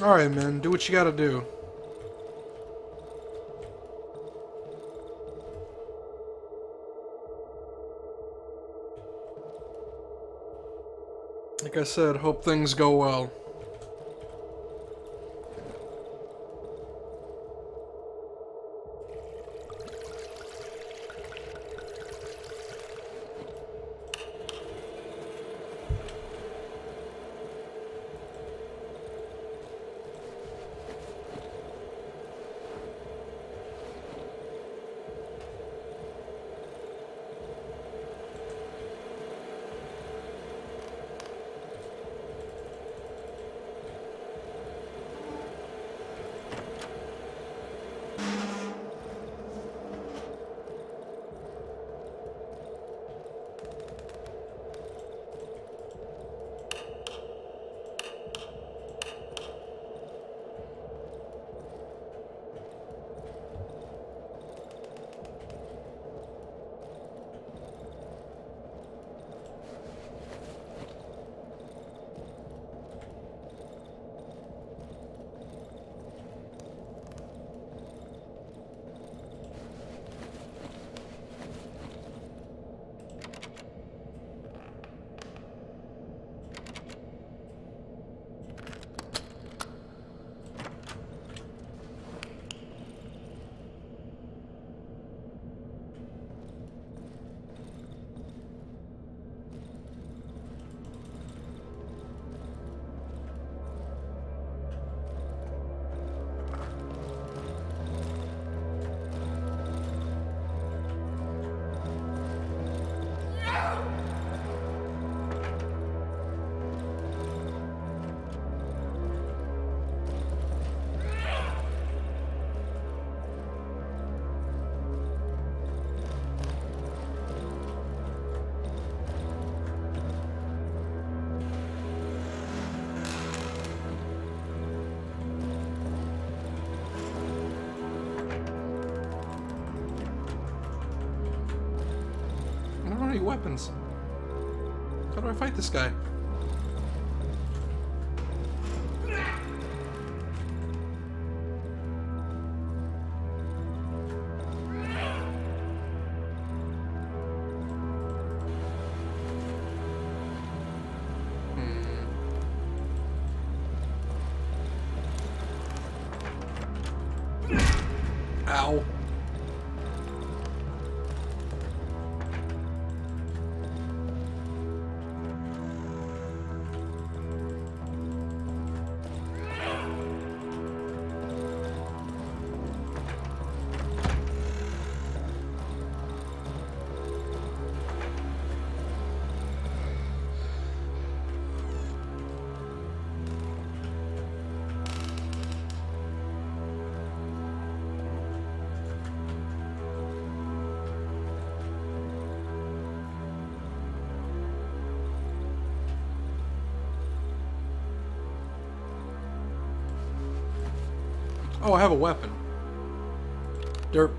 Alright, man. Do what you gotta do. Like I said, hope things go well. Weapons. How do I fight this guy? Ow. Oh, I have a weapon. Derp.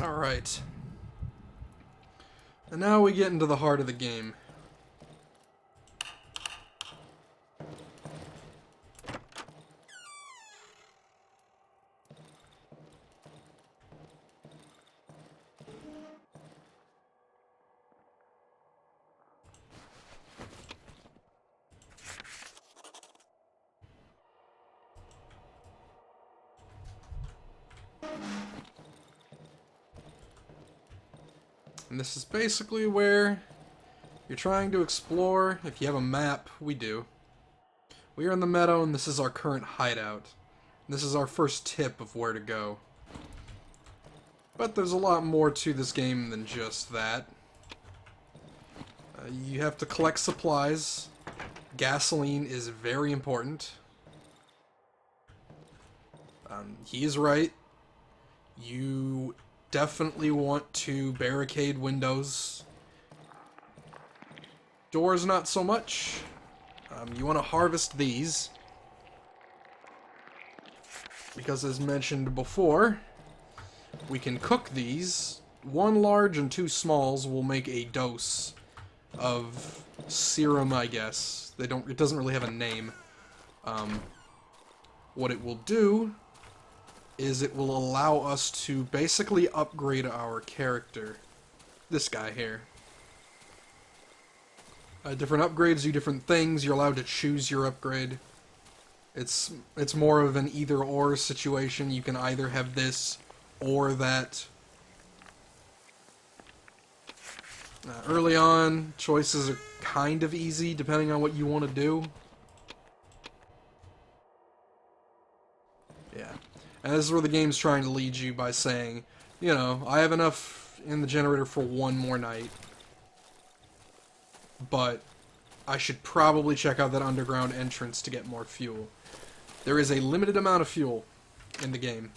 Alright. And now we get into the heart of the game. And this is basically where you're trying to explore. If you have a map, we do. We are in the meadow, and this is our current hideout. This is our first tip of where to go. But there's a lot more to this game than just that. You have to collect supplies. Gasoline is very important. He is right. You definitely want to barricade windows. Doors, not so much. You want to harvest these. Because as mentioned before, we can cook these. 1 large and 2 smalls will make a dose of serum, I guess. It doesn't really have a name. What it will do is it will allow us to basically upgrade our character. This guy here. Different upgrades do different things. You're allowed to choose your upgrade. It's more of an either-or situation. You can either have this or that. Early on, choices are kind of easy depending on what you want to do. Yeah. And this is where the game's trying to lead you by saying, you know, I have enough in the generator for 1 more night. But I should probably check out that underground entrance to get more fuel. There is a limited amount of fuel in the game.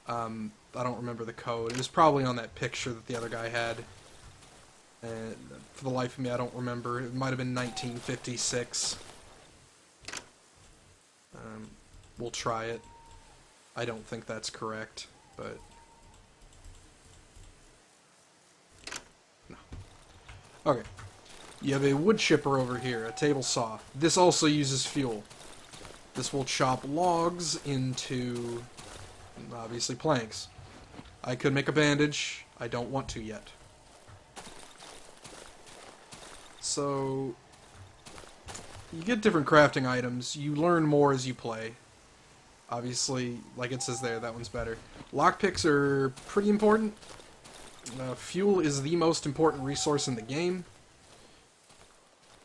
I don't remember the code. It was probably on that picture that the other guy had. And for the life of me, I don't remember. It might have been 1956. we'll try it. I don't think that's correct, but... no. Okay. You have a wood chipper over here, a table saw. This also uses fuel. This will chop logs into, obviously, planks. I could make a bandage. I don't want to yet. So, you get different crafting items. You learn more as you play. Obviously, like it says there, that one's better. Lockpicks are pretty important. Fuel is the most important resource in the game.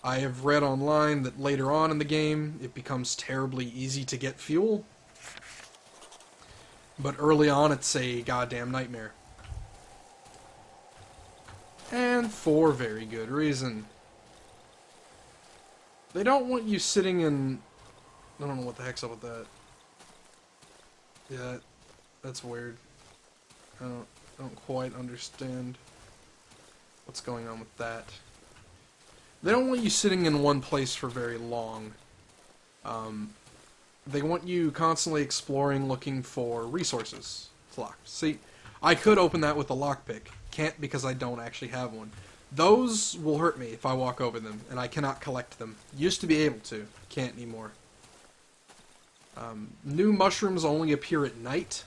I have read online that later on in the game, it becomes terribly easy to get fuel. But early on, it's a goddamn nightmare. And for very good reason. They don't want you sitting in... I don't know what the heck's up with that. Yeah, that's weird. I don't quite understand what's going on with that. They don't want you sitting in one place for very long. They want you constantly exploring, looking for resources. It's locked. See, I could open that with a lockpick. Can't because I don't actually have one. Those will hurt me if I walk over them, and I cannot collect them. Used to be able to. Can't anymore. New mushrooms only appear at night,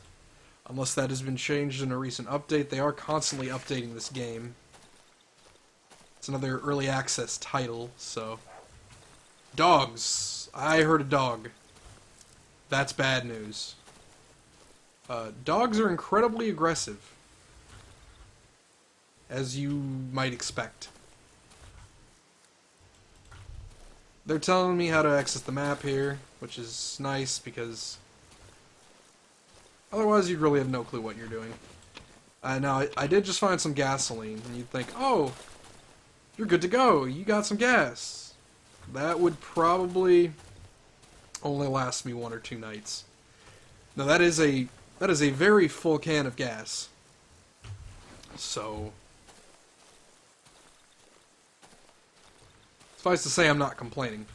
unless that has been changed in a recent update. They are constantly updating this game. It's another early access title, so... Dogs! I heard a dog. That's bad news. Dogs are incredibly aggressive. As you might expect. They're telling me how to access the map here, which is nice because otherwise you'd really have no clue what you're doing. Now, I did just find some gasoline, and you'd think, oh, you're good to go, you got some gas. That would probably only last me 1 or 2 nights. Now, that is a very full can of gas. So... suffice to say, I'm not complaining.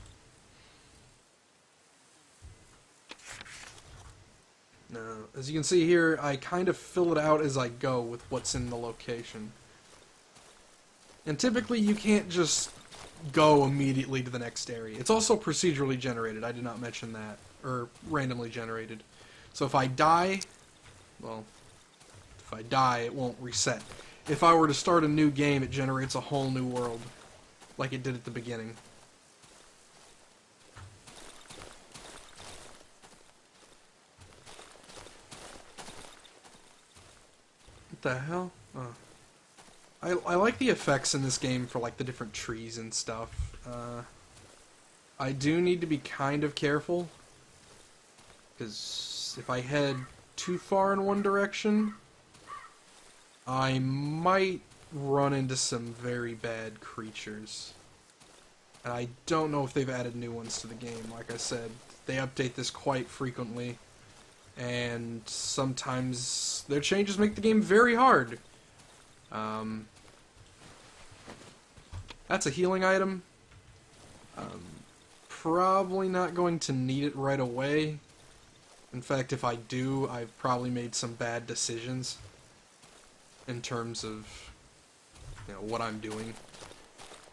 Now, as you can see here, I kind of fill it out as I go with what's in the location. And typically, you can't just go immediately to the next area. It's also procedurally generated. I did not mention that. Or randomly generated. So if I die, well, if I die, it won't reset. If I were to start a new game, it generates a whole new world. Like it did at the beginning. What the hell? Oh. I like the effects in this game for like the different trees and stuff. I do need to be kind of careful. Because if I head too far in one direction, I might run into some very bad creatures. And I don't know if they've added new ones to the game. Like I said, they update this quite frequently. And sometimes their changes make the game very hard. That's a healing item. Probably not going to need it right away. In fact, if I do, I've probably made some bad decisions in terms of what I'm doing.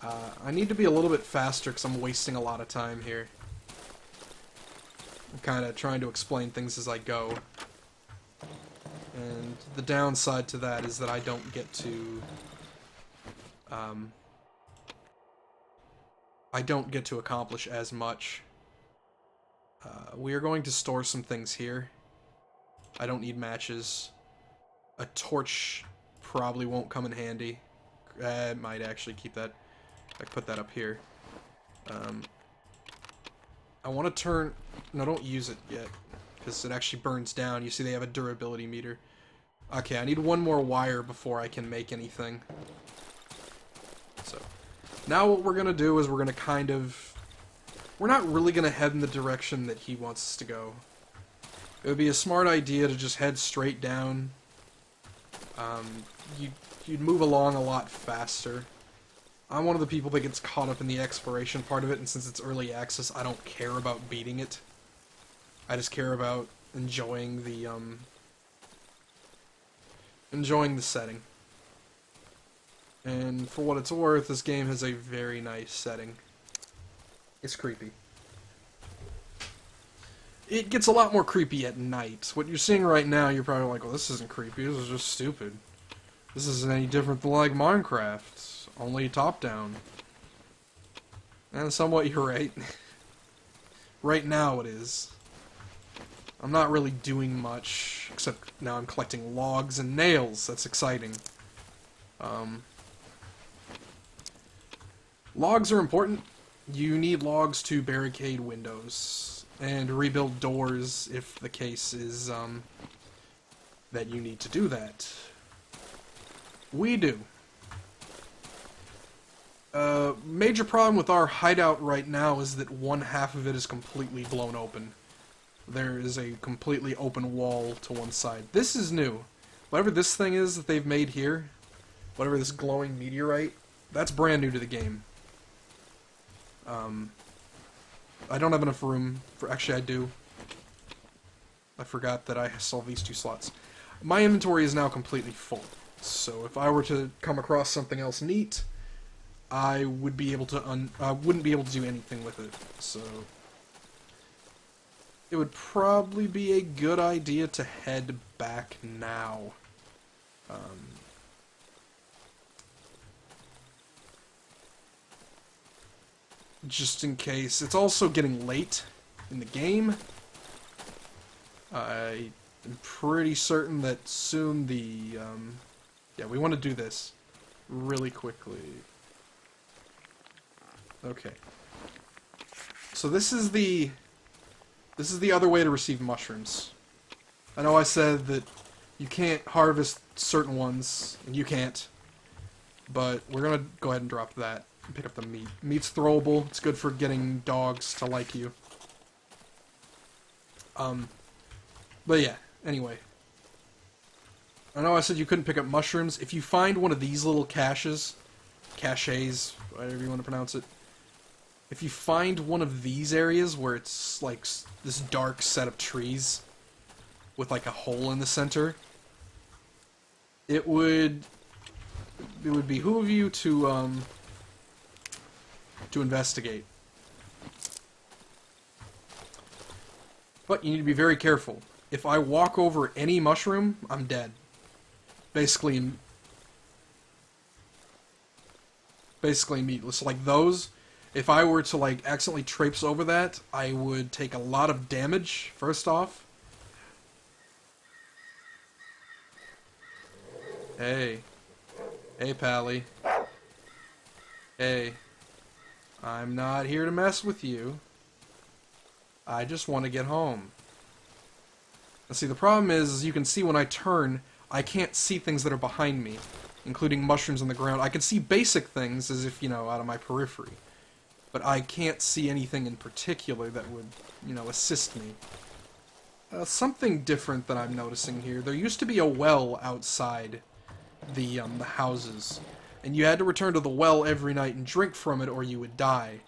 I need to be a little bit faster because I'm wasting a lot of time here. I'm kind of trying to explain things as I go. And the downside to that is that I don't get to... I don't get to accomplish as much. We are going to store some things here. I don't need matches. A torch probably won't come in handy. I might actually keep that. I put that up here. I want to turn... No, don't use it yet, because it actually burns down. You see they have a durability meter. Okay, I need one more wire before I can make anything. So, now what we're going to do is we're going to kind of... We're not really going to head in the direction that he wants us to go. It would be a smart idea to just head straight down. You'd move along a lot faster. I'm one of the people that gets caught up in the exploration part of it, and since it's early access, I don't care about beating it. I just care about enjoying the setting. And for what it's worth, this game has a very nice setting. It's creepy. It gets a lot more creepy at night. What you're seeing right now, you're probably like, well, this isn't creepy, this is just stupid. This isn't any different than like Minecraft, only top-down. And somewhat you're right. Right now it is. I'm not really doing much, except now I'm collecting logs and nails. That's exciting. Logs are important. You need logs to barricade windows and rebuild doors if the case is that you need to do that. We do. Major problem with our hideout right now is that one half of it is completely blown open. There is a completely open wall to one side. This is new. Whatever this thing is that they've made here, whatever this glowing meteorite, that's brand new to the game. I don't have enough room for... Actually, I do. I forgot that I still have these 2 slots. My inventory is now completely full. So if I were to come across something else neat, I would be able to wouldn't be able to do anything with it. So it would probably be a good idea to head back now. Just in case. It's also getting late in the game. I am pretty certain that soon the... yeah, we want to do this really quickly. Okay. So this is the other way to receive mushrooms. I know I said that you can't harvest certain ones, and you can't. But we're gonna go ahead and drop that. Pick up the meat. Meat's throwable. It's good for getting dogs to like you. But yeah, anyway. I know I said you couldn't pick up mushrooms. If you find one of these little caches, whatever you want to pronounce it. If you find one of these areas where it's like this dark set of trees with like a hole in the center, it would behoove you to investigate. But you need to be very careful. If I walk over any mushroom, I'm dead. Basically meatless. Like those, if I were to like accidentally traipse over that, I would take a lot of damage, first off. Hey. Hey, Pally. Hey. I'm not here to mess with you. I just want to get home. Now see, the problem is, as you can see when I turn, I can't see things that are behind me, including mushrooms on the ground. I can see basic things as if, out of my periphery. But I can't see anything in particular that would, assist me. Something different that I'm noticing here. There used to be a well outside the houses, and you had to return to the well every night and drink from it or you would die.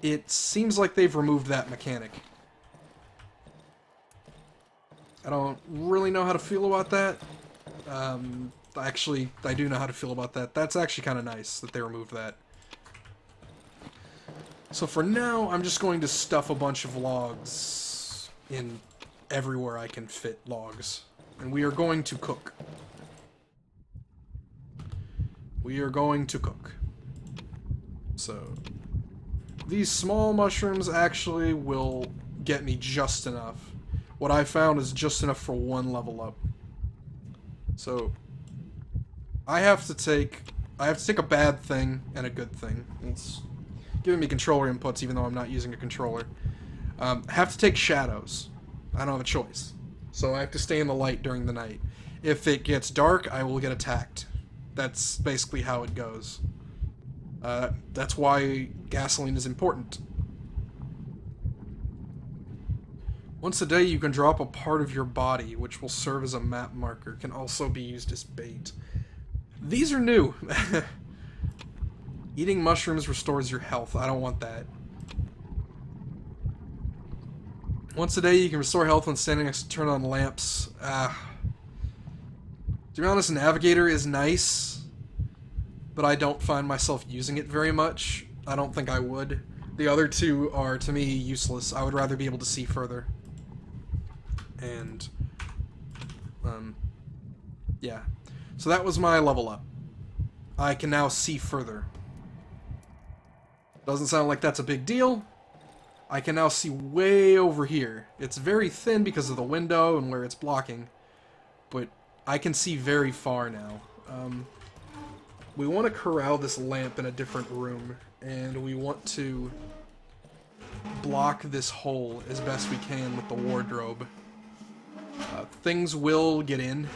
It seems like they've removed that mechanic. I don't really know how to feel about that. Actually, I do know how to feel about that. That's actually kind of nice that they removed that. So for now, I'm just going to stuff a bunch of logs in everywhere I can fit logs. And we are going to cook. We are going to cook. So, these small mushrooms actually will get me just enough. What I found is just enough for 1 level up. So, I have to take a bad thing and a good thing. It's giving me controller inputs even though I'm not using a controller. I have to take shadows. I don't have a choice. So I have to stay in the light during the night. If it gets dark, I will get attacked. That's basically how it goes. That's why gasoline is important. Once a day you can drop a part of your body, which will serve as a map marker. Can also be used as bait. These are new. Eating mushrooms restores your health. I don't want that. Once a day, you can restore health when standing next to turn on lamps. To be honest, Navigator is nice, but I don't find myself using it very much. I don't think I would. The other two are, to me, useless. I would rather be able to see further. And, yeah. So that was my level up. I can now see further. Doesn't sound like that's a big deal. I can now see way over here. It's very thin because of the window and where it's blocking, but I can see very far now. We want to corral this lamp in a different room, and we want to block this hole as best we can with the wardrobe. Things will get in.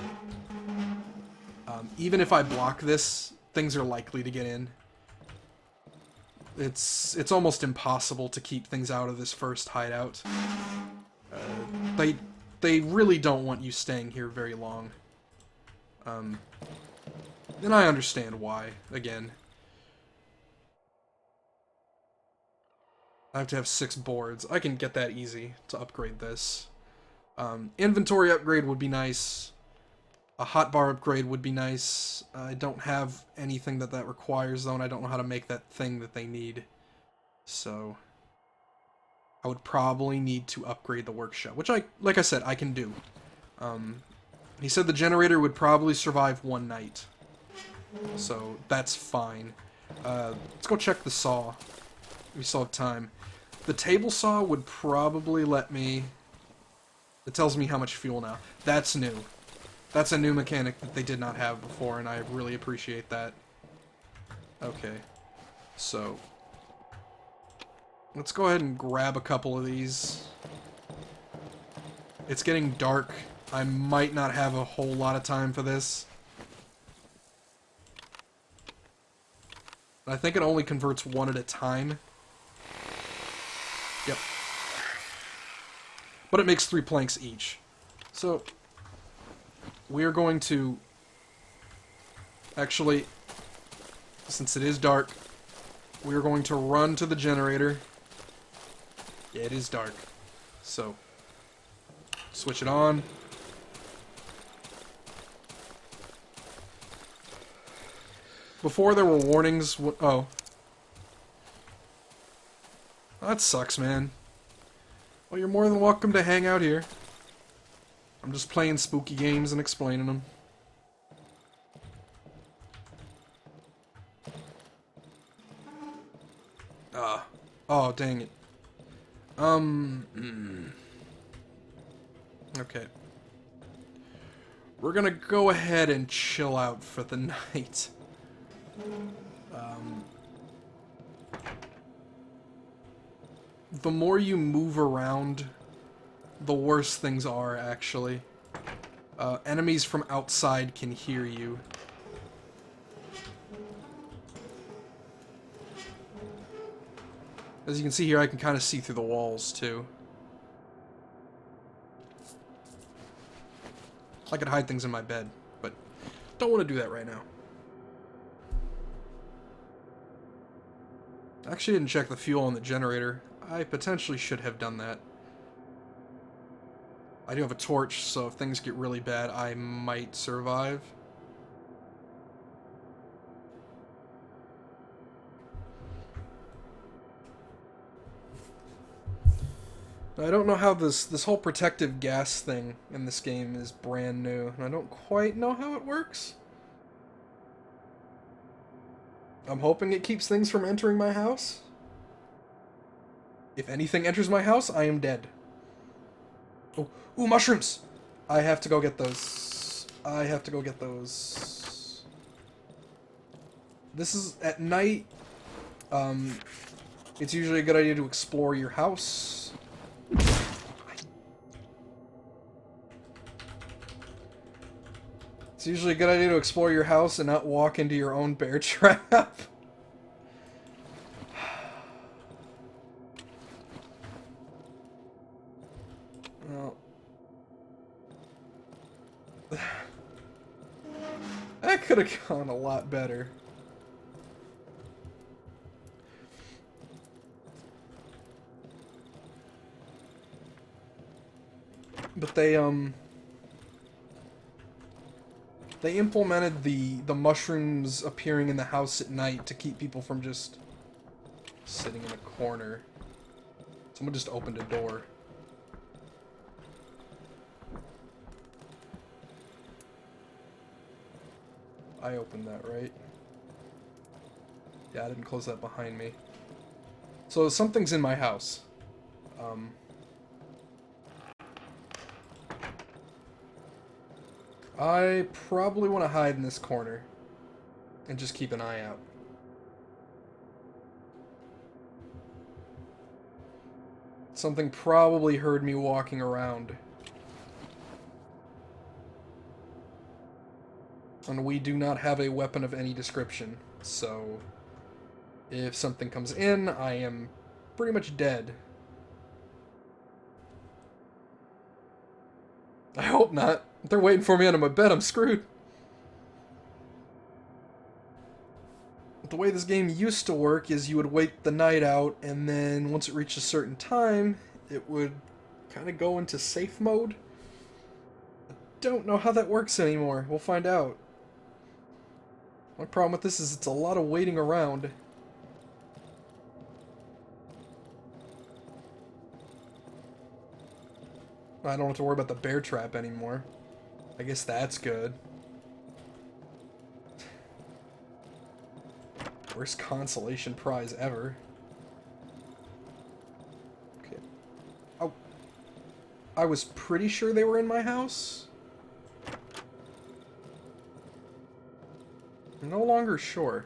Even if I block this, things are likely to get in. It's almost impossible to keep things out of this first hideout. They really don't want you staying here very long. And I understand why, again. I have to have 6 boards. I can get that easy to upgrade this. Inventory upgrade would be nice. A hotbar upgrade would be nice. I don't have anything that requires, though, and I don't know how to make that thing that they need. So I would probably need to upgrade the workshop, which like I said, I can do. He said the generator would probably survive 1 night. So that's fine. Let's go check the saw. We still have time. The table saw would probably let me... It tells me how much fuel now. That's new. That's a new mechanic that they did not have before, and I really appreciate that. Okay. So... let's go ahead and grab a couple of these. It's getting dark. I might not have a whole lot of time for this. I think it only converts 1 at a time. Yep. But it makes 3 planks each. So, we are going to... actually, since it is dark, we are going to run to the generator. Yeah, it is dark. So, switch it on. Before there were warnings... oh. That sucks, man. Well, you're more than welcome to hang out here. I'm just playing spooky games and explaining them. Oh, dang it. Okay. We're gonna go ahead and chill out for the night. The more you move around, the worse things are, actually. Enemies from outside can hear you. As you can see here, I can kind of see through the walls, too. I could hide things in my bed, but don't want to do that right now. I actually didn't check the fuel on the generator. I potentially should have done that. I do have a torch, so if things get really bad, I might survive. I don't know how this whole protective gas thing in this game is brand new, and I don't quite know how it works. I'm hoping it keeps things from entering my house. If anything enters my house, I am dead. Oh, ooh, mushrooms! I have to go get those. I have to go get those. This is at night. It's usually a good idea to explore your house. It's usually a good idea to explore your house and not walk into your own bear trap. Well, that could have gone a lot better. But they implemented the mushrooms appearing in the house at night to keep people from just sitting in a corner. Someone just opened a door. I opened that, right? Yeah, I didn't close that behind me. So something's in my house. I probably want to hide in this corner and just keep an eye out. Something probably heard me walking around. And we do not have a weapon of any description, so if something comes in, I am pretty much dead. I hope not. If they're waiting for me under my bed, I'm screwed. The way this game used to work is you would wait the night out, and then once it reached a certain time, it would kind of go into safe mode. I don't know how that works anymore. We'll find out. My problem with this is it's a lot of waiting around. I don't have to worry about the bear trap anymore. I guess that's good. Worst consolation prize ever. Okay. Oh. I was pretty sure they were in my house. I'm no longer sure.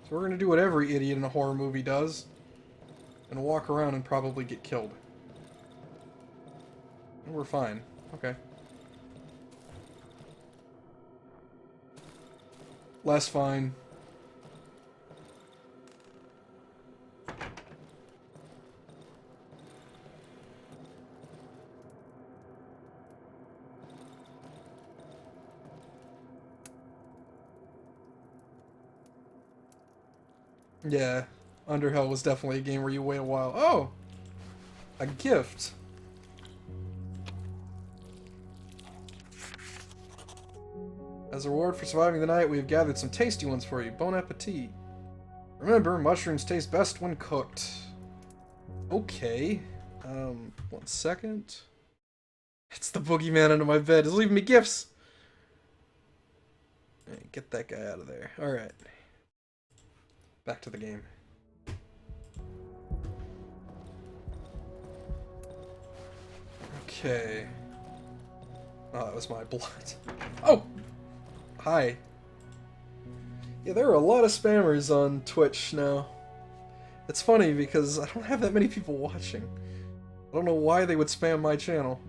So we're gonna do what every idiot in a horror movie does. And walk around and probably get killed. And we're fine. Okay. Less fine. Yeah, Underhill was definitely a game where you wait a while. Oh! A gift. As a reward for surviving the night, we have gathered some tasty ones for you. Bon appetit. Remember, mushrooms taste best when cooked. Okay. 1 second. It's the boogeyman under my bed. He's leaving me gifts! Hey, get that guy out of there. Alright. Back to the game. Okay. Oh, that was my blood. Oh! Hi. Yeah, there are a lot of spammers on Twitch now. It's funny because I don't have that many people watching. I don't know why they would spam my channel.